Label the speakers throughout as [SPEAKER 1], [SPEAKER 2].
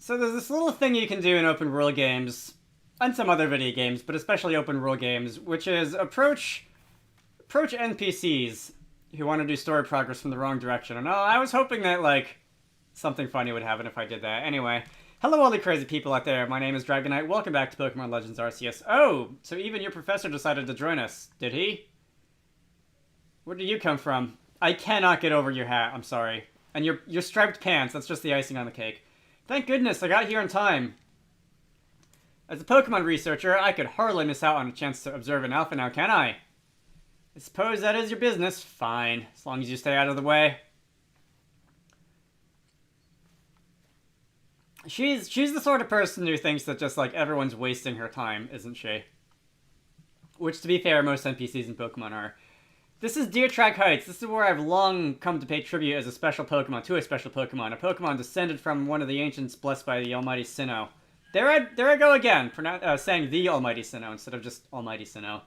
[SPEAKER 1] So there's this little thing you can do in open world games, and some other video games, but especially open world games, which is approach NPCs who want to do story progress from the wrong direction. And I was hoping that, like, something funny would happen if I did that. Anyway, hello all the crazy people out there. My name is Dragonite. Welcome back to Pokemon Legends Arceus. Oh, so even your professor decided to join us, did he? Where did you come from? I cannot get over your hat, I'm sorry. And your striped pants, that's just the icing on the cake. Thank goodness I got here in time. As a Pokemon researcher, I could hardly miss out on a chance to observe an alpha now, can I? I suppose that is your business. Fine, as long as you stay out of the way. She's the sort of person who thinks that just, like, everyone's wasting her time, isn't she? Which, to be fair, most NPCs in Pokemon are. This is Deertrack Heights. This is where I've long come to pay tribute as a special Pokemon to a special Pokemon. A Pokemon descended from one of the ancients blessed by the Almighty Sinnoh. There I go again, saying the Almighty Sinnoh instead of just Almighty Sinnoh.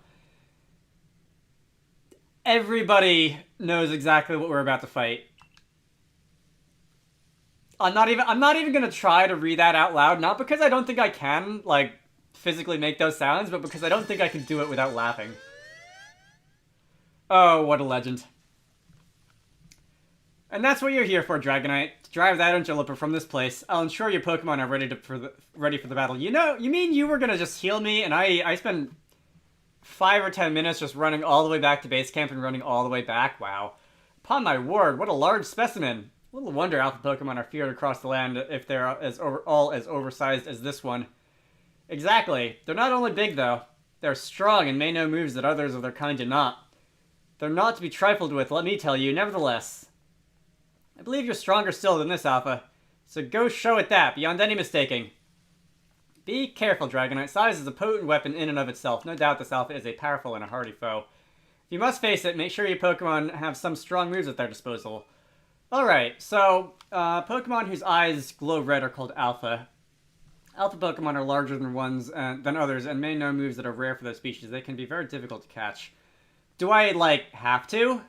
[SPEAKER 1] Everybody knows exactly what we're about to fight. I'm not even gonna try to read that out loud, not because I don't think I can, like, physically make those sounds, but because I don't think I can do it without laughing. Oh, what a legend. And that's what you're here for, Dragonite. To drive that Angelopa from this place. I'll ensure your Pokemon are ready for the battle. You mean you were gonna just heal me, and I spent 5 or 10 minutes just running all the way back to base camp and running all the way back? Wow. Upon my word, what a large specimen. Little wonder alpha Pokemon are feared across the land if they're all as oversized as this one. Exactly. They're not only big, though. They're strong and may know moves that others of their kind do not. They're not to be trifled with, let me tell you, nevertheless. I believe you're stronger still than this, Alpha. So go show it that, beyond any mistaking. Be careful, Dragonite. Size is a potent weapon in and of itself. No doubt this Alpha is a powerful and a hardy foe. If you must face it, make sure your Pokemon have some strong moves at their disposal. Alright, so, Pokemon whose eyes glow red are called Alpha. Alpha Pokemon are larger than others and may know moves that are rare for their species. They can be very difficult to catch. Do I, like, have to?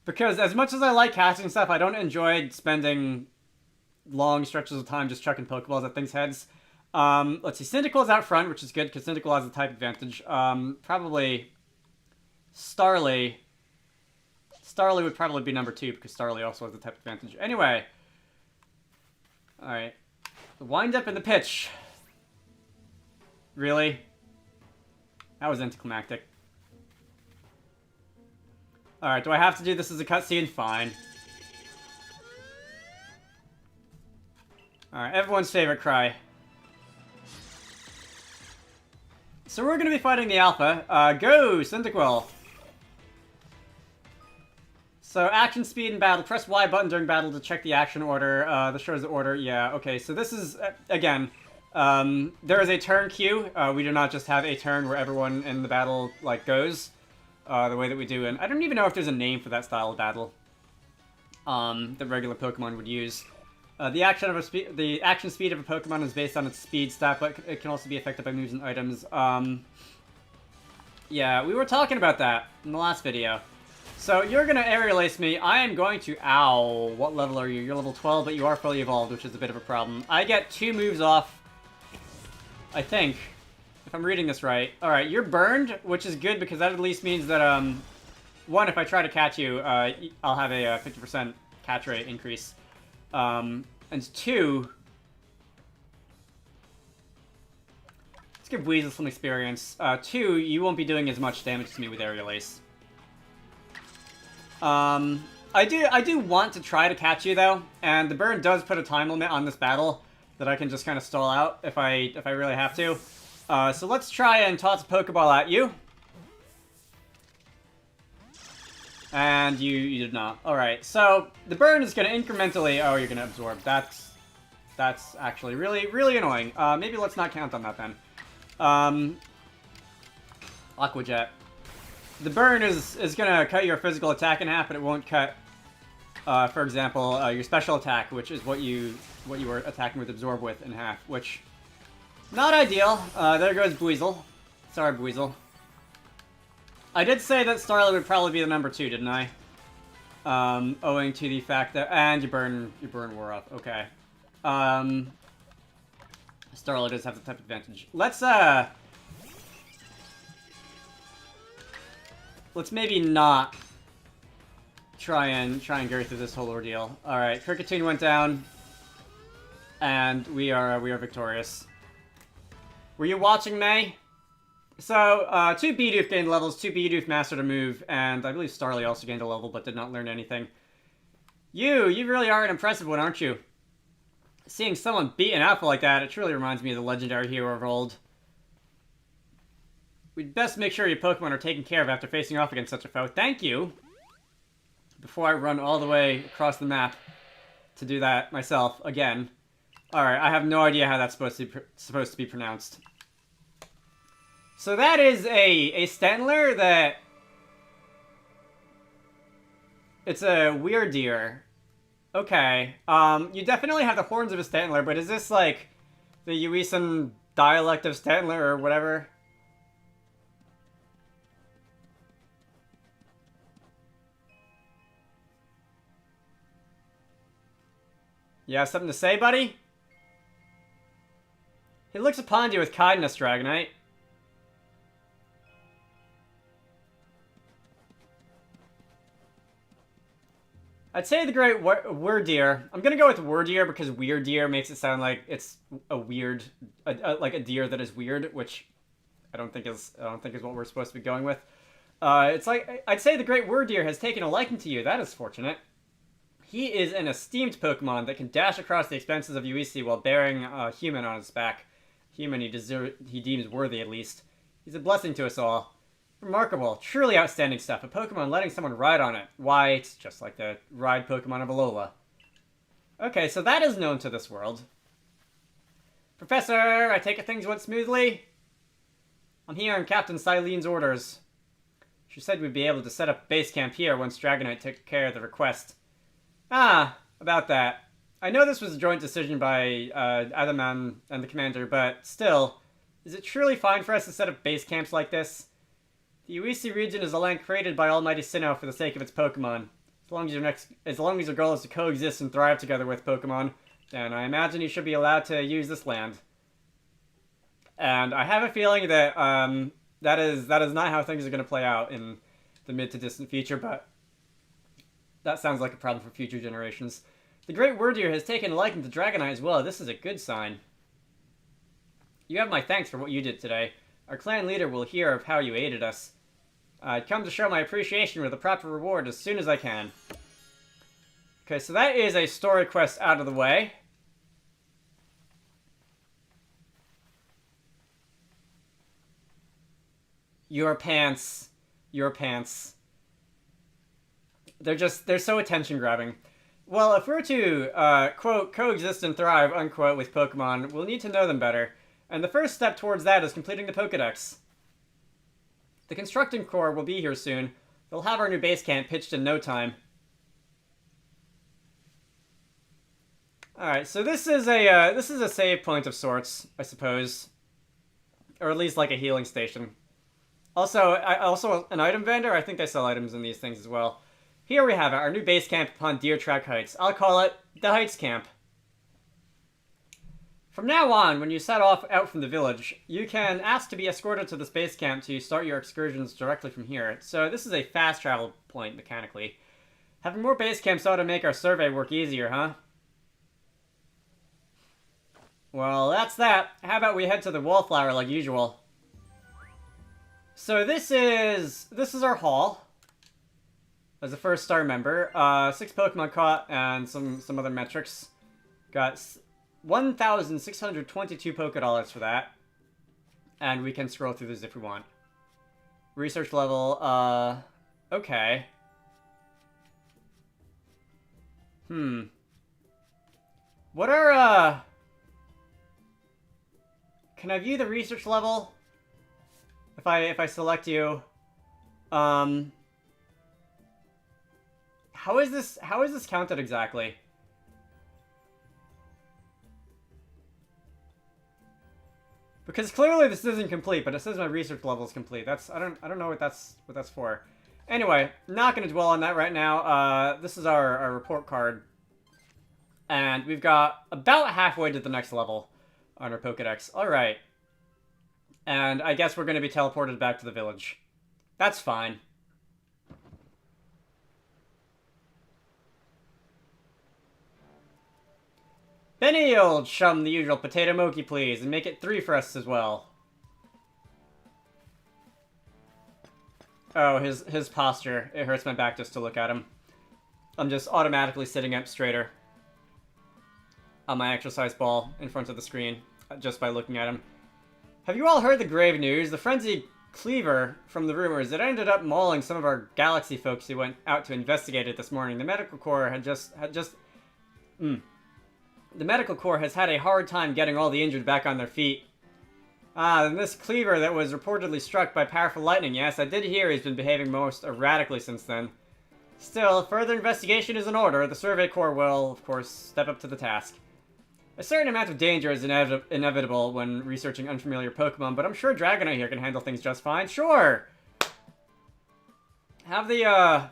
[SPEAKER 1] Because as much as I like catching stuff, I don't enjoy spending long stretches of time just chucking Pokeballs at things' heads. Let's see, Cyndaquil's out front, which is good, because Cyndaquil has a type advantage. Probably Starly. Starly would probably be number 2, because Starly also has a type advantage. Anyway. Alright. The wind-up and the pitch. Really? That was anticlimactic. Alright, do I have to do this as a cutscene? Fine. Alright, everyone's favorite cry. So we're gonna be fighting the Alpha. Go, Cyndaquil! So, action speed in battle. Press Y button during battle to check the action order. This shows the order. Yeah, okay. So this is, again, there is a turn queue. We do not just have a turn where everyone in the battle, like, goes. The way that we do. And I don't even know if there's a name for that style of battle. That regular Pokemon would use. The action speed of a Pokemon is based on its speed stat, but it can also be affected by moves and items. Yeah, we were talking about that in the last video. So, you're gonna Aerial Ace me. I am going to... Ow. What level are you? You're level 12, but you are fully evolved, which is a bit of a problem. I get 2 moves off, I think, if I'm reading this right. Alright, you're burned, which is good, because that at least means that, 1, if I try to catch you, I'll have a 50% catch rate increase. And 2... Let's give Weasel some experience. 2, you won't be doing as much damage to me with Aerial Ace. I do want to try to catch you, though, and the burn does put a time limit on this battle that I can just kind of stall out if I really have to. So let's try and toss a Pokeball at you. And you did not. Alright, so the burn is going to incrementally... Oh, you're going to absorb. That's actually really, really annoying. Maybe let's not count on that then. Aqua Jet. The burn is going to cut your physical attack in half, but it won't cut, for example, your special attack, which is what you were attacking with Absorb with, in half, which, not ideal. There goes Buizel. Sorry, Buizel. I did say that Starly would probably be the number 2, didn't I? Owing to the fact that... And your burn wore off. Okay. Starla does have the type advantage. Let's maybe not try and go through this whole ordeal. All right, Kricketune went down, and we are victorious. Were you watching, May? So, 2 Bidoof gained levels, 2 Bidoof mastered a move, and I believe Starly also gained a level, but did not learn anything. You really are an impressive one, aren't you? Seeing someone beat an alpha like that, it truly reminds me of the legendary hero of old. We'd best make sure your Pokemon are taken care of after facing off against such a foe. Thank you! Before I run all the way across the map to do that myself again. Alright, I have no idea how that's supposed to be pronounced. So that is a Stantler that... It's a Weirdeer. Okay. You definitely have the horns of a Stantler, but is this like the Uisan dialect of Stantler or whatever? You have something to say, buddy? He looks upon you with kindness, Dragonite. I'd say the great Weirdeer. I'm gonna go with Weirdeer because Weirdeer makes it sound like it's a weird, like a deer that is weird, which I don't think is what we're supposed to be going with. It's like I'd say the great Weirdeer has taken a liking to you. That is fortunate. He is an esteemed Pokemon that can dash across the expanses of UEC while bearing a human on his back. Human he deems worthy, at least. He's a blessing to us all. Remarkable, truly outstanding stuff. A Pokemon letting someone ride on it. Why, it's just like the ride Pokemon of Alola. Okay, so that is known to this world. Professor, I take it things went smoothly? I'm here on Captain Silene's orders. She said we'd be able to set up base camp here once Dragonite took care of the request. Ah, about that. I know this was a joint decision by Adaman and the commander, but still, is it truly fine for us to set up base camps like this? The UEC region is a land created by Almighty Sinnoh for the sake of its Pokemon. As long as your goal is to coexist and thrive together with Pokemon, then I imagine you should be allowed to use this land. And I have a feeling that that is not how things are going to play out in the mid to distant future, but that sounds like a problem for future generations. The Great Weirdeer has taken a liking to Dragonite as well. This is a good sign. You have my thanks for what you did today. Our clan leader will hear of how you aided us. I'd come to show my appreciation with a proper reward as soon as I can. Okay, so that is a story quest out of the way. Your pants. Your pants. They're so attention-grabbing. Well, if we're to, quote, coexist and thrive, unquote, with Pokemon, we'll need to know them better. And the first step towards that is completing the Pokedex. The Constructing Corps will be here soon. They'll have our new base camp pitched in no time. Alright, so this is a save point of sorts, I suppose. Or at least like a healing station. Also, an item vendor? I think they sell items in these things as well. Here we have it, our new base camp upon Deer Track Heights. I'll call it the Heights Camp. From now on, when you set off out from the village, you can ask to be escorted to this base camp to start your excursions directly from here. So this is a fast travel point, mechanically. Having more base camps ought to make our survey work easier, huh? Well, that's that. How about we head to the Wallflower like usual? So this is our haul. As a first star member, 6 Pokemon caught and some other metrics. Got 1,622 Pokédollars for that. And we can scroll through this if we want. Research level, okay. What are, can I view the research level? If I select you, how is this counted exactly? Because clearly this isn't complete, but it says my research level is complete. I don't know what that's for. Anyway, not going to dwell on that right now. This is our report card. And we've got about halfway to the next level on our Pokedex. Alright. And I guess we're going to be teleported back to the village. That's fine. Benny, old chum, the usual potato mochi, please, and make it 3 for us as well. Oh, his posture. It hurts my back just to look at him. I'm just automatically sitting up straighter on my exercise ball in front of the screen just by looking at him. Have you all heard the grave news? The frenzied Cleaver from the rumors, it ended up mauling some of our Galaxy folks who went out to investigate it this morning. The Medical Corps The Medical Corps has had a hard time getting all the injured back on their feet. Ah, and this Cleaver that was reportedly struck by powerful lightning, yes, I did hear he's been behaving most erratically since then. Still, further investigation is in order. The Survey Corps will, of course, step up to the task. A certain amount of danger is inevitable when researching unfamiliar Pokemon, but I'm sure Dragonite here can handle things just fine. Sure! Have the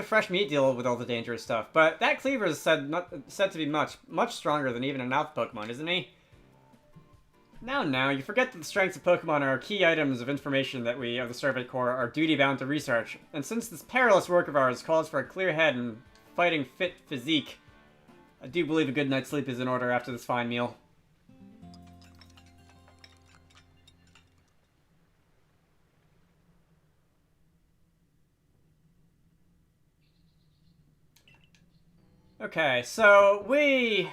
[SPEAKER 1] fresh meat deal with all the dangerous stuff. But that Cleaver is said to be much stronger than even an Alpha Pokemon, isn't he? Now, you forget that the strengths of Pokemon are key items of information that we, of the Survey Corps, are duty-bound to research. And since this perilous work of ours calls for a clear head and fighting fit physique, I do believe a good night's sleep is in order after this fine meal. Okay, so we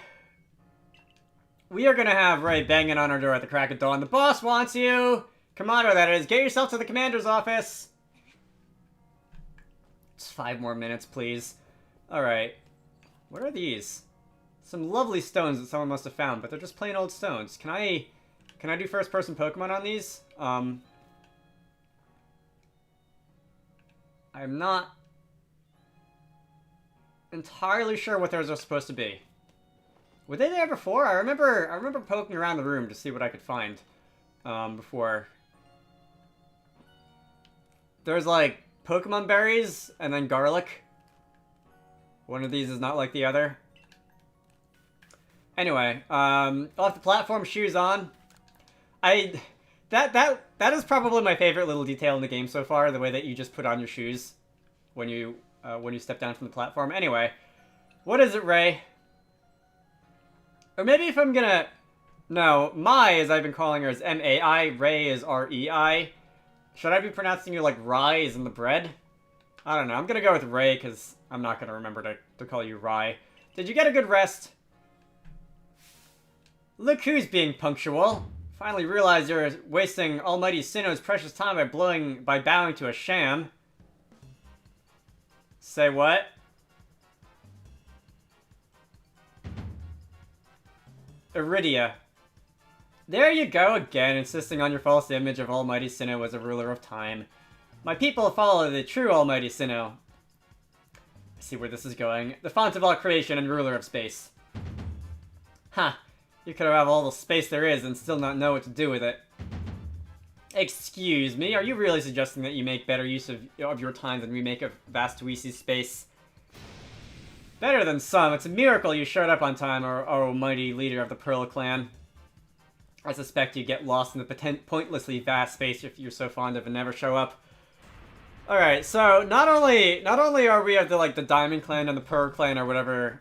[SPEAKER 1] are gonna have Ray banging on our door at the crack of dawn. The boss wants you! Commander, that is. Get yourself to the commander's office! Just 5 more minutes, please. Alright. What are these? Some lovely stones that someone must have found, but they're just plain old stones. Can I do first-person Pokemon on these? I'm not entirely sure what those are supposed to be. Were they there before? I remember poking around the room to see what I could find before. There's like Pokemon berries and then garlic. One of these is not like the other. Anyway, I'll have the platform shoes on. That is probably my favorite little detail in the game so far, the way that you just put on your shoes when you step down from the platform. Anyway, what is it, Ray? Or maybe if I'm gonna... No, Mai, as I've been calling her, is M-A-I. Ray is R-E-I. Should I be pronouncing you like rye as in the bread? I don't know. I'm gonna go with Ray, because I'm not gonna remember to call you Rye. Did you get a good rest? Look who's being punctual. Finally realized you're wasting Almighty Sinnoh's precious time by bowing to a sham. Say what? Iridia. There you go again, insisting on your false image of Almighty Sinnoh as a ruler of time. My people follow the true Almighty Sinnoh. I see where this is going. The font of all creation and ruler of space. Ha! You could have all the space there is and still not know what to do with it. Excuse me, are you really suggesting that you make better use of your time than we make of vast Weezy space? Better than some. It's a miracle you showed up on time, our almighty leader of the Pearl Clan. I suspect you get lost in the pointlessly vast space if you're so fond of and never show up. Alright, so not only are we at the Diamond Clan and the Pearl Clan or whatever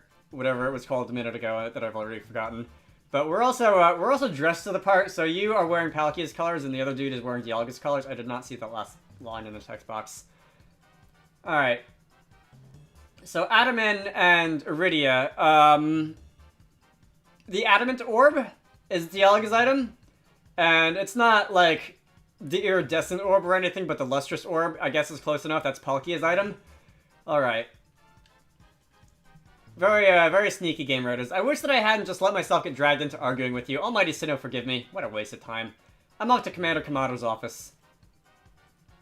[SPEAKER 1] it was called a minute ago that I've already forgotten, but we're also dressed to the part. So you are wearing Palkia's colors and the other dude is wearing Dialga's colors. I did not see that last line in the text box. Alright. So Adaman and Iridia. The Adamant Orb is Dialga's item. And it's not like the Iridescent Orb or anything, but the Lustrous Orb, I guess, is close enough. That's Palkia's item. Alright. Very sneaky game writers. I wish that I hadn't just let myself get dragged into arguing with you. Almighty Sinnoh, forgive me. What a waste of time. I'm off to Commander Kamado's office.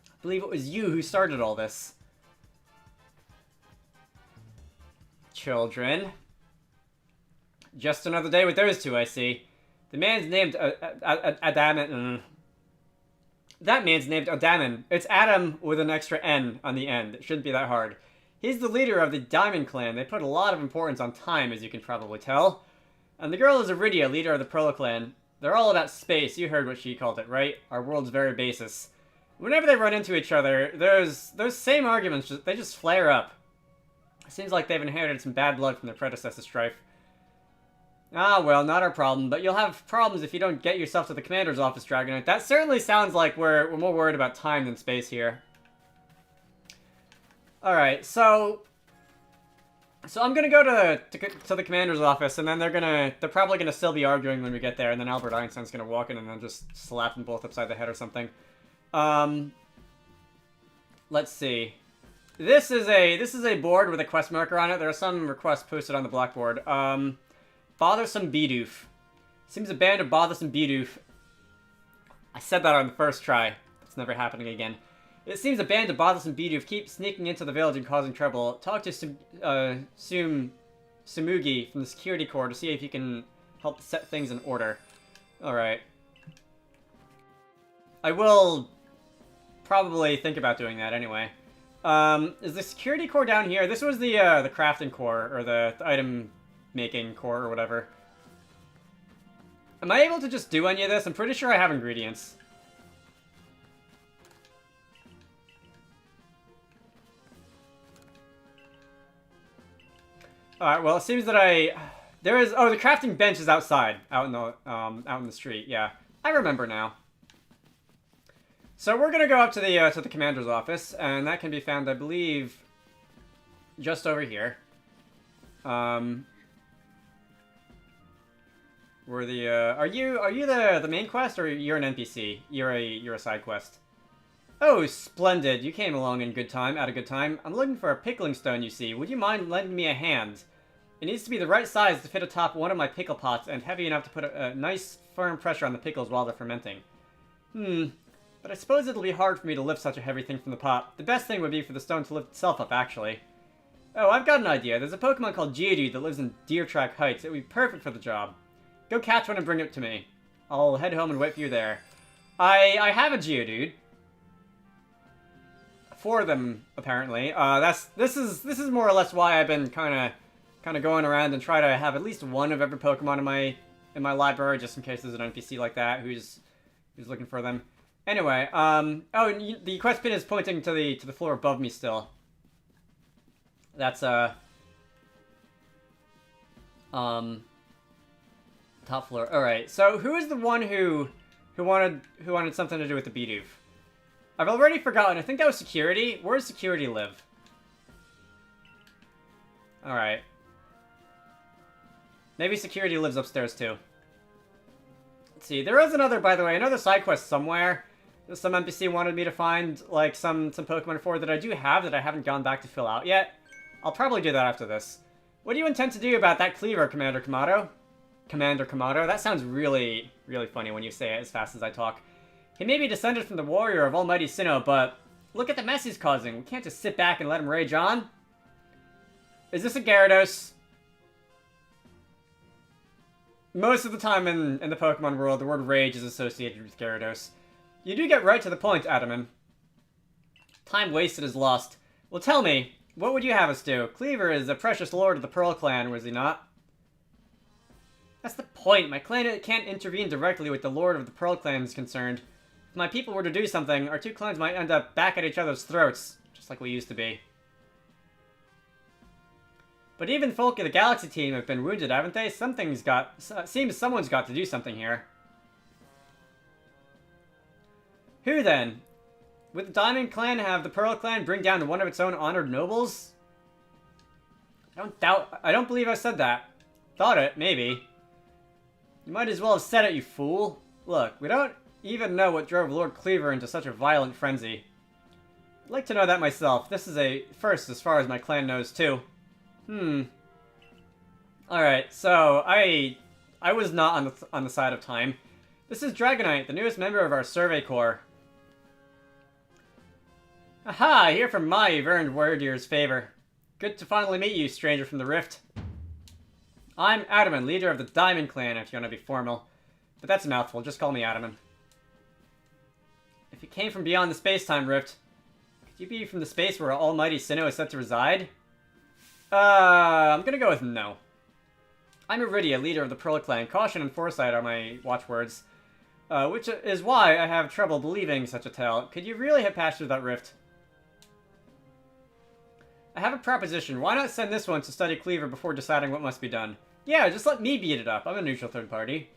[SPEAKER 1] I believe it was you who started all this. Children. Just another day with those two, I see. The man's named Adaman. That man's named Adaman. It's Adam with an extra N on the end. It shouldn't be that hard. He's the leader of the Diamond Clan. They put a lot of importance on time, as you can probably tell. And the girl is Iridia, leader of the Pearl Clan. They're all about space. You heard what she called it, right? Our world's very basis. Whenever they run into each other, those same arguments, they just flare up. It seems like they've inherited some bad blood from their predecessor strife. Ah, well, not our problem, but you'll have problems if you don't get yourself to the commander's office, Dragonite. That certainly sounds like we're more worried about time than space here. Alright, so I'm gonna go to the commander's office, and then they're probably gonna still be arguing when we get there, and then Albert Einstein's gonna walk in and then just slap them both upside the head or something. Let's see. This is a board with a quest marker on it. There are some requests posted on the blackboard. Bothersome Bidoof. Seems a band of bothersome Bidoof. I said that on the first try. It's never happening again. It seems a band of bothersome Bidoof keep sneaking into the village and causing trouble. Talk to Sumugi from the security corps to see if you can help set things in order. Alright. I will probably think about doing that anyway. Is the security core down here? This was the crafting core, or the item making core, or whatever. Am I able to just do any of this? I'm pretty sure I have ingredients. Alright, well, it seems that oh, the crafting bench is outside, out in the street, yeah. I remember now. So we're gonna go up to the commander's office, and that can be found, I believe, just over here. Are you the main quest, or you're an NPC? You're a side quest. Oh, splendid! You came along in good time, at a good time. I'm looking for a pickling stone, you see. Would you mind lending me a hand? It needs to be the right size to fit atop one of my pickle pots, and heavy enough to put a nice, firm pressure on the pickles while they're fermenting. But I suppose it'll be hard for me to lift such a heavy thing from the pot. The best thing would be for the stone to lift itself up, actually. Oh, I've got an idea. There's a Pokemon called Geodude that lives in Deer Track Heights. It would be perfect for the job. Go catch one and bring it to me. I'll head home and wait for you there. I have a Geodude. 4 of them, apparently. This is more or less why I've been kind of going around and try to have at least one of every Pokemon in my library, just in case there's an NPC like that who's looking for them. Anyway, oh, and the quest pin is pointing to the floor above me still. That's top floor. All right. So who is the one who wanted something to do with the Bidoof? I've already forgotten. I think that was security. Where does security live? All right. Maybe security lives upstairs too. Let's see. There is another side quest somewhere. Some NPC wanted me to find, like, some Pokemon for that I do have that I haven't gone back to fill out yet. I'll probably do that after this. What do you intend to do about that cleaver, Commander Kamado? Commander Kamado? That sounds really, really funny when you say it as fast as I talk. He may be descended from the warrior of Almighty Sinnoh, but look at the mess he's causing. We can't just sit back and let him rage on. Is this a Gyarados? Most of the time in the Pokemon world, the word rage is associated with Gyarados. You do get right to the point, Adaman. Time wasted is lost. Well, tell me, what would you have us do? Cleaver is a precious lord of the Pearl Clan, was he not? That's the point. My clan can't intervene directly with the lord of the Pearl Clan is concerned. If my people were to do something, our two clans might end up back at each other's throats, just like we used to be. But even folk of the Galaxy team have been wounded, haven't they? Seems someone's got to do something here. Who then? Would the Diamond Clan have the Pearl Clan bring down one of its own honored nobles? I don't believe I said that. Thought it, maybe. You might as well have said it, you fool. Look, we don't even know what drove Lord Cleaver into such a violent frenzy. I'd like to know that myself. This is a first as far as my clan knows, too. Alright, so I was not on the side of time. This is Dragonite, the newest member of our Survey Corps. Aha! Here from my you've earned Warrior's favor. Good to finally meet you, stranger from the Rift. I'm Adaman, leader of the Diamond Clan, if you want to be formal. But that's a mouthful, just call me Adaman. If you came from beyond the space-time rift, could Could you be from the space where almighty Sinnoh is set to reside? I'm gonna go with no. I'm Iridia, leader of the Pearl Clan. Caution and foresight are my watchwords. Which is why I have trouble believing such a tale. Could you really have passed through that rift? I have a proposition. Why not send this one to study Cleaver before deciding what must be done? Yeah, just let me beat it up. I'm a neutral third party.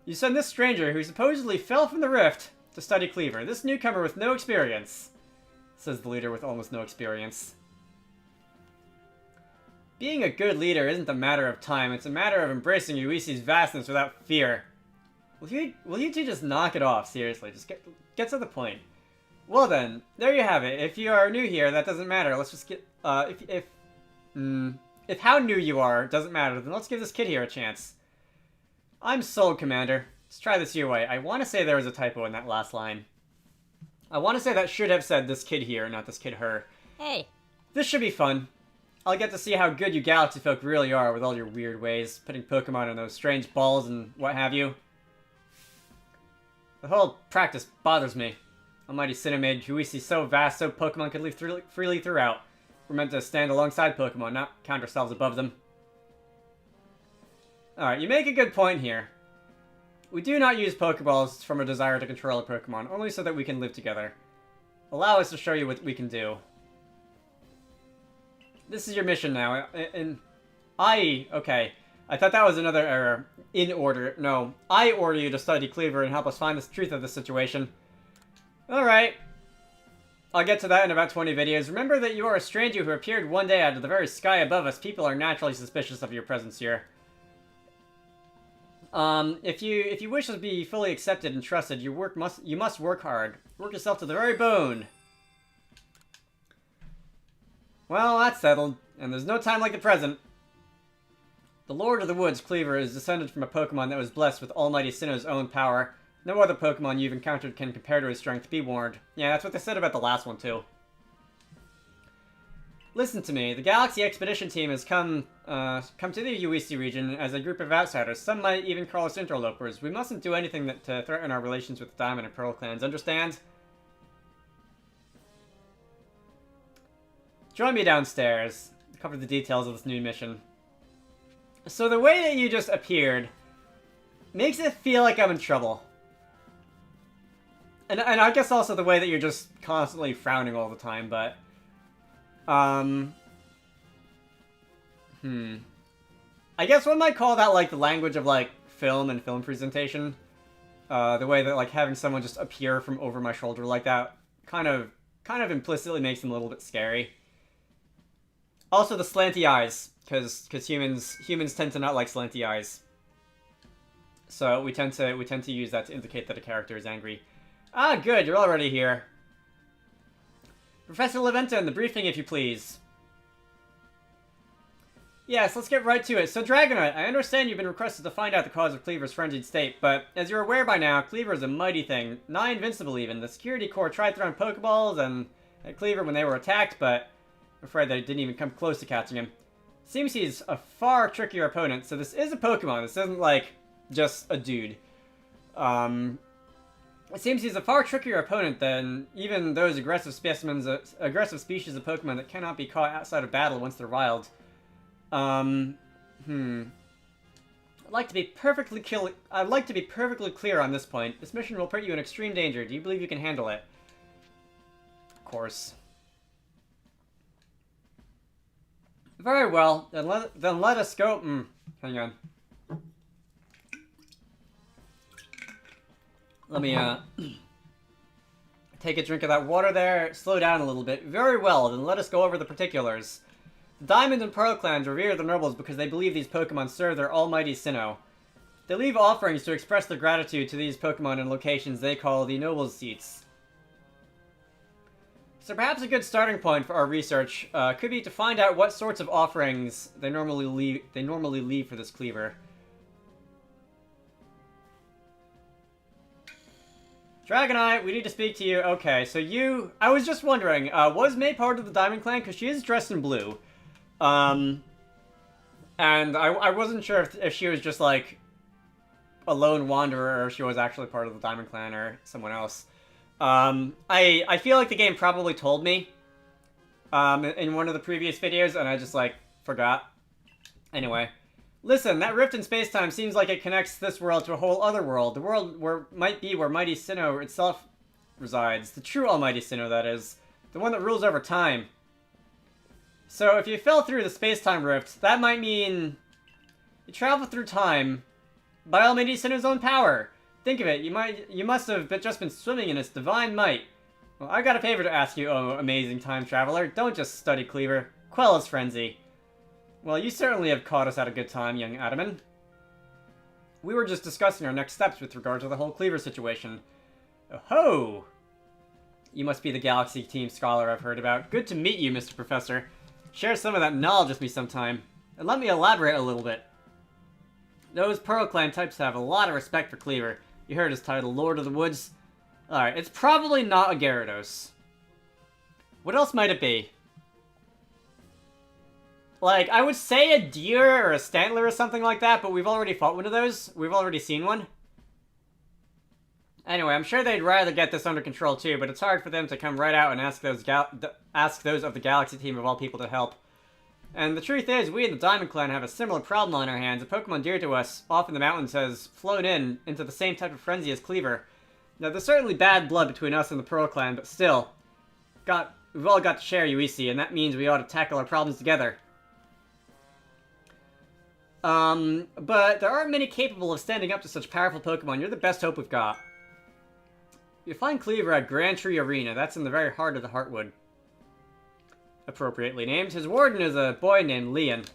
[SPEAKER 1] You send this stranger, who supposedly fell from the rift, to study Cleaver. This newcomer with no experience, says the leader with almost no experience. Being a good leader isn't a matter of time. It's a matter of embracing Yuisi's vastness without fear. Will you two just knock it off? Seriously, just get to the point. Well then, there you have it. If you are new here, that doesn't matter. Let's just get, if how new you are doesn't matter, then let's give this kid here a chance. I'm sold, Commander. Let's try this your way. I want to say there was a typo in that last line. I want to say that should have said this kid here, not this kid her.
[SPEAKER 2] Hey.
[SPEAKER 1] This should be fun. I'll get to see how good you Galaxy folk really are with all your weird ways, putting Pokemon in those strange balls and what have you. The whole practice bothers me. Almighty Sinnoh made Yuisi so vast so Pokemon could live freely throughout. We're meant to stand alongside Pokemon, not count ourselves above them. Alright, you make a good point here. We do not use Pokeballs from a desire to control a Pokemon, only so that we can live together. Allow us to show you what we can do. This is your mission now, okay. I thought that was another error. In order. No. I order you to study Cleaver and help us find the truth of the situation. Alright. I'll get to that in about 20 videos. Remember that you are a stranger who appeared one day out of the very sky above us. People are naturally suspicious of your presence here. If you wish to be fully accepted and trusted, you must work hard. Work yourself to the very bone. Well, that's settled, and there's no time like the present. The Lord of the Woods, Cleaver, is descended from a Pokemon that was blessed with Almighty Sinnoh's own power. No other Pokemon you've encountered can compare to his strength, be warned. Yeah, that's what they said about the last one, too. Listen to me. The Galaxy Expedition Team has come to the Yuisi region as a group of outsiders. Some might even call us interlopers. We mustn't do anything to threaten our relations with the Diamond and Pearl clans, understand? Join me downstairs to cover the details of this new mission. So the way that you just appeared makes it feel like I'm in trouble. And I guess also the way that you're just constantly frowning all the time, but... I guess one might call that, like, the language of, like, film and film presentation. The way that, like, having someone just appear from over my shoulder like that kind of implicitly makes them a little bit scary. Also, the slanty eyes, because humans tend to not like slanty eyes. So we tend to use that to indicate that a character is angry. Ah, good, you're already here. Professor Leventa in the briefing, if you please. Yes, let's get right to it. So, Dragonite, I understand you've been requested to find out the cause of Cleaver's frenzied state, but as you're aware by now, Cleaver is a mighty thing, nigh invincible even. The Security Corps tried throwing Pokeballs at Cleaver when they were attacked, but I'm afraid they didn't even come close to catching him. Seems he's a far trickier opponent, so this is a Pokemon. This isn't, like, just a dude. It seems he's a far trickier opponent than even those aggressive species of Pokemon that cannot be caught outside of battle once they're wild. I'd like to be perfectly clear on this point. This mission will put you in extreme danger. Do you believe you can handle it? Of course. Very well. Then let us go. Hang on. Let me take a drink of that water there. Slow down a little bit. Very well. Then let us go over the particulars. The Diamond and Pearl clans revere the nobles because they believe these Pokemon serve their almighty Sinnoh. They leave offerings to express their gratitude to these Pokemon in locations they call the nobles' seats. So perhaps a good starting point for our research could be to find out what sorts of offerings they normally leave for this Cleaver. Dragonite, we need to speak to you. Okay, so you... I was just wondering, was May part of the Diamond Clan? Because she is dressed in blue. And I wasn't sure if she was just, like, a lone wanderer or if she was actually part of the Diamond Clan or someone else. I feel like the game probably told me, in one of the previous videos, and I just, like, forgot. Anyway. Listen, that rift in space-time seems like it connects this world to a whole other world. The world might be where Mighty Sinnoh itself resides. The true Almighty Sinnoh, that is. The one that rules over time. So, if you fell through the space-time rift, that might mean you travel through time by Almighty Sinnoh's own power. Think of it, you must have just been swimming in its divine might. Well, I got a favor to ask you, oh amazing time traveler. Don't just study Cleaver. Quell his frenzy. Well, you certainly have caught us at a good time, young Adaman. We were just discussing our next steps with regard to the whole Cleaver situation. Oh-ho! You must be the Galaxy Team scholar I've heard about. Good to meet you, Mr. Professor. Share some of that knowledge with me sometime. And let me elaborate a little bit. Those Pearl Clan types have a lot of respect for Cleaver. You heard his title, Lord of the Woods. Alright, it's probably not a Gyarados. What else might it be? Like, I would say a deer or a Stantler or something like that, but we've already fought one of those. We've already seen one. Anyway, I'm sure they'd rather get this under control too, but it's hard for them to come right out and ask those of the Galaxy Team of all people to help. And the truth is, we in the Diamond Clan have a similar problem on our hands. A Pokemon dear to us, off in the mountains, has flown into the same type of frenzy as Cleaver. Now, there's certainly bad blood between us and the Pearl Clan, but still, we've all got to share UEC, and that means we ought to tackle our problems together. But there aren't many capable of standing up to such powerful Pokemon. You're the best hope we've got. You find Cleaver at Grand Tree Arena. That's in the very heart of the Heartwood. Appropriately named. His warden is a boy named Leon.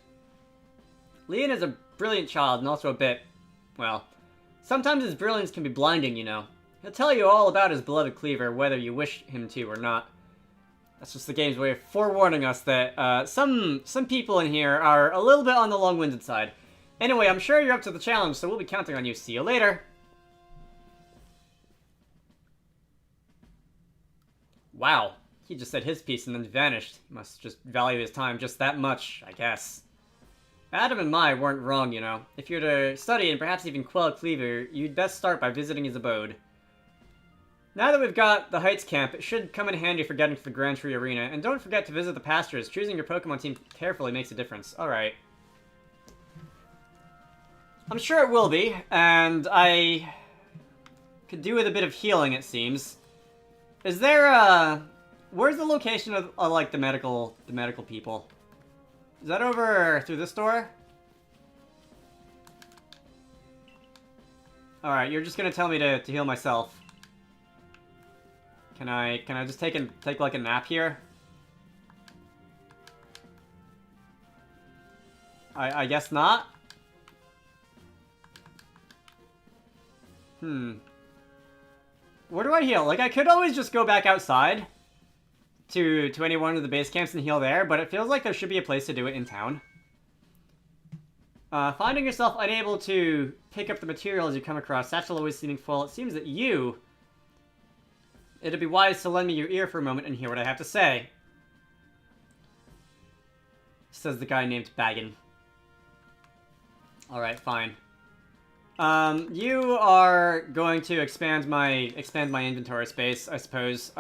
[SPEAKER 1] Leon is a brilliant child and also a bit, well, sometimes his brilliance can be blinding, you know. He'll tell you all about his beloved Cleaver, whether you wish him to or not. That's just the game's way of forewarning us that some people in here are a little bit on the long-winded side. Anyway, I'm sure you're up to the challenge, so we'll be counting on you. See you later. Wow. He just said his piece and then vanished. He must just value his time just that much, I guess. Adam and Mai weren't wrong, you know. If you're to study and perhaps even quell Cleaver, you'd best start by visiting his abode. Now that we've got the Heights camp, it should come in handy for getting to the Grand Tree Arena. And don't forget to visit the pastures. Choosing your Pokemon team carefully makes a difference. Alright. I'm sure it will be, and I could do with a bit of healing, it seems. Is there a... Where's the location of like, the medical people? Is that over through this door? Alright, you're just gonna tell me to heal myself. Can I just take like a nap here? I guess not? Where do I heal? Like, I could always just go back outside to any one of the base camps and heal there, but it feels like there should be a place to do it in town. Finding yourself unable to pick up the materials you come across, satchel always seeming full, it seems that it'd be wise to lend me your ear for a moment and hear what I have to say. Says the guy named Baggin. Alright, fine. You are going to expand my inventory space, I suppose.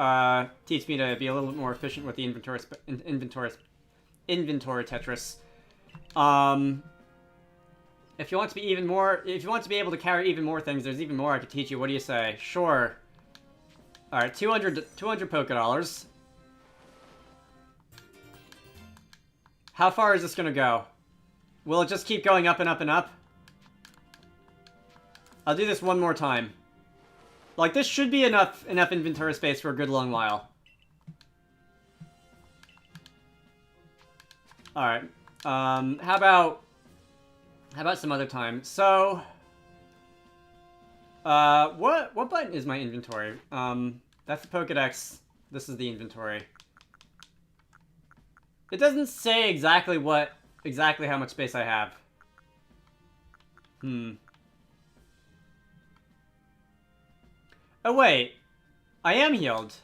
[SPEAKER 1] Teach me to be a little bit more efficient with the inventory Tetris. If you want to be able to carry even more things, there's even more I could teach you. What do you say? Sure. Alright, 200 Pokédollars. How far is this gonna go? Will it just keep going up and up and up? I'll do this one more time. Like, this should be enough inventory space for a good long while. Alright. How about some other time? So, what button is my inventory? That's the Pokedex. This is the inventory. It doesn't say exactly how much space I have. Oh wait, I am healed.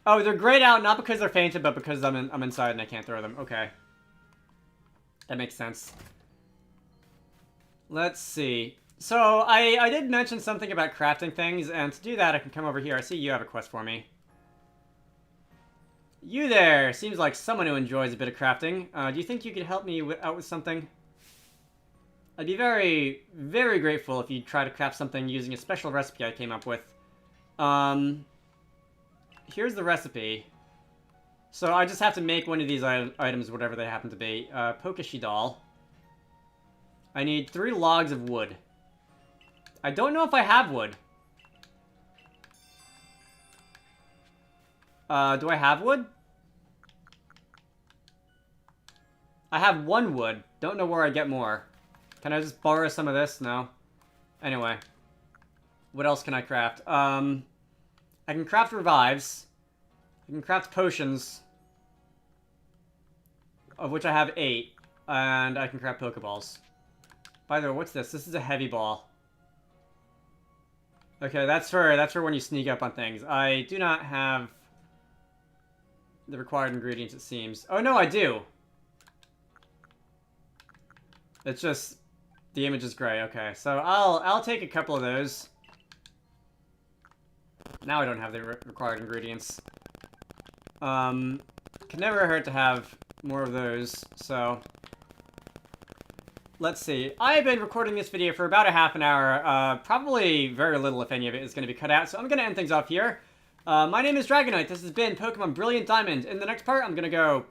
[SPEAKER 1] Oh, they're grayed out not because they're fainted, but because I'm inside and I can't throw them. Okay, that makes sense. Let's see. So, I did mention something about crafting things, and to do that, I can come over here. I see you have a quest for me. You there! Seems like someone who enjoys a bit of crafting. Do you think you could help me out with something? I'd be very, very grateful if you'd try to craft something using a special recipe I came up with. Here's the recipe. So I just have to make one of these items, whatever they happen to be. Pokeshi doll. I need 3 logs of wood. I don't know if I have wood. Do I have wood? I have 1 wood. Don't know where I get more. Can I just borrow some of this? No. Anyway. What else can I craft? I can craft revives. I can craft potions. Of which I have 8. And I can craft Pokeballs. By the way, what's this? This is a heavy ball. Okay, that's for when you sneak up on things. I do not have the required ingredients, it seems. Oh, no, I do. It's just the image is gray. Okay, so I'll take a couple of those. Now I don't have the required ingredients. Can never hurt to have more of those. So let's see. I've been recording this video for about a half an hour. Probably very little, if any of it, is going to be cut out. So I'm going to end things off here. My name is Dragonite. This has been Pokemon Brilliant Diamond. In the next part, I'm going to go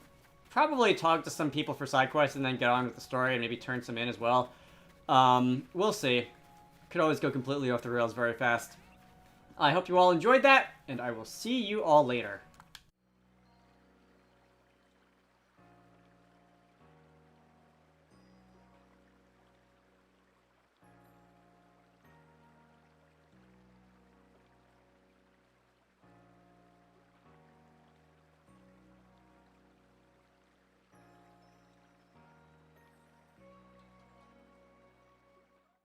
[SPEAKER 1] probably talk to some people for side quests and then get on with the story and maybe turn some in as well. We'll see. Could always go completely off the rails very fast. I hope you all enjoyed that, and I will see you all later.